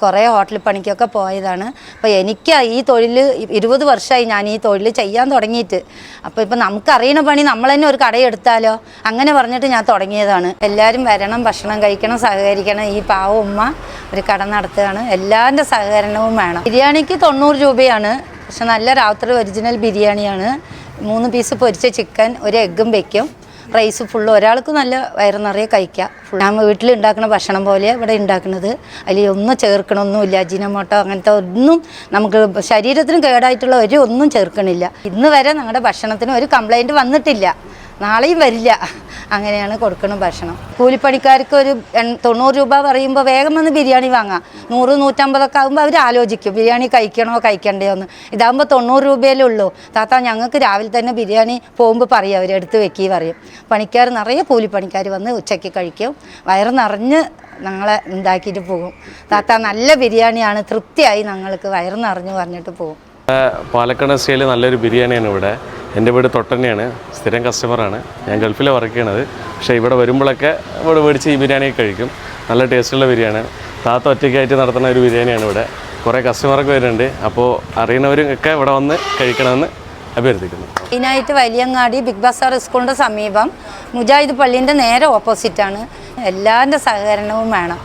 കുറേ ഹോട്ടൽ പണിക്കൊക്കെ പോയതാണ്. അപ്പോൾ എനിക്ക് ഈ തൊഴിൽ 20 വർഷമായി ഞാൻ ഈ തൊഴിൽ ചെയ്യാൻ തുടങ്ങിയിട്ട്. അപ്പോൾ ഇപ്പം നമുക്കറിയണ പണി നമ്മൾ തന്നെ ഒരു കടയെടുത്താലോ അങ്ങനെ പറഞ്ഞിട്ട് ഞാൻ തുടങ്ങിയതാണ്. എല്ലാവരും വരണം, ഭക്ഷണം കഴിക്കണം, സഹകരിക്കണം. ഈ പാവ ഉമ്മ ഒരു കട നടത്തുകയാണ്. എല്ലാവരുടെ സഹകരണവും വേണം. ബിരിയാണിക്ക് 90 രൂപയാണ്. പക്ഷെ നല്ല രാത്രി ഒറിജിനൽ ബിരിയാണിയാണ്. 3 പീസ് പൊരിച്ച ചിക്കൻ, ഒരു എഗ്ഗും വയ്ക്കും. റൈസ് ഫുള്ള് ഒരാൾക്ക് നല്ല വയറ് നിറയെ കഴിക്കാം. ഞാൻ വീട്ടിൽ ഉണ്ടാക്കുന്ന ഭക്ഷണം പോലെ ഇവിടെ ഉണ്ടാക്കുന്നത്. അതിൽ ഒന്നും ചേർക്കണമൊന്നുമില്ല, അജിനോമോട്ടോ അങ്ങനത്തെ ഒന്നും നമുക്ക് ശരീരത്തിന് കേടായിട്ടുള്ള ഒന്നും ചേർക്കണില്ല. ഇന്ന് വരെ ഞങ്ങളുടെ ഭക്ഷണത്തിന് ഒരു കംപ്ലൈൻറ്റ് വന്നിട്ടില്ല, നാളെയും വരില്ല. അങ്ങനെയാണ് കൊടുക്കുന്ന ഭക്ഷണം. കൂലിപ്പണിക്കാർക്ക് ഒരു 90 രൂപ പറയുമ്പോൾ വേഗം വന്ന് ബിരിയാണി വാങ്ങാം. 100-150 ആകുമ്പോൾ അവർ ആലോചിക്കും ബിരിയാണി കഴിക്കണോ കഴിക്കണ്ടയോ എന്ന്. ഇതാകുമ്പോൾ 90 രൂപയിലേ ഉള്ളൂ. താത്ത ഞങ്ങൾക്ക് രാവിലെ തന്നെ ബിരിയാണി പോകുമ്പോൾ പറയും, അവരെടുത്ത് വെക്കി പറയും. പണിക്കാർ നിറയെ കൂലിപ്പണിക്കാർ വന്ന് ഉച്ചയ്ക്ക് കഴിക്കും. വയറ് നിറഞ്ഞ് ഞങ്ങളെ ഉണ്ടാക്കിയിട്ട് പോകും. താത്ത നല്ല ബിരിയാണിയാണ്, തൃപ്തിയായി, ഞങ്ങൾക്ക് വയറ് നിറഞ്ഞു പറഞ്ഞിട്ട് പോകും. പാലക്കാട് സ്റ്റൈൽ നല്ലൊരു ബിരിയാണിയാണ് ഇവിടെ. എൻ്റെ വീട് തൊട്ടന്നെയാണ്, സ്ഥിരം കസ്റ്റമറാണ്. ഞാൻ ഗൾഫിലെ വർക്ക് ചെയ്യണത്. പക്ഷേ ഇവിടെ വരുമ്പോഴൊക്കെ ഇവിടെ മേടിച്ച് ഈ ബിരിയാണി കഴിക്കും. നല്ല ടേസ്റ്റുള്ള ബിരിയാണി. താത്ത ഒറ്റയ്ക്കായിട്ട് നടത്തുന്ന ഒരു ബിരിയാണിയാണ് ഇവിടെ. കുറേ കസ്റ്റമറൊക്കെ വരുന്നുണ്ട്. അപ്പോൾ അറിയുന്നവരൊക്കെ ഇവിടെ വന്ന് കഴിക്കണമെന്ന് അഭ്യർത്ഥിക്കുന്നു. മെയിനായിട്ട് വലിയങ്ങാടി ബിഗ് ബസാർ സ്കൂളിൻ്റെ സമീപം മുജാഹിദ് പള്ളീൻ്റെ നേരെ ഓപ്പോസിറ്റാണ്. എല്ലാവരുടെ സഹകരണവും വേണം.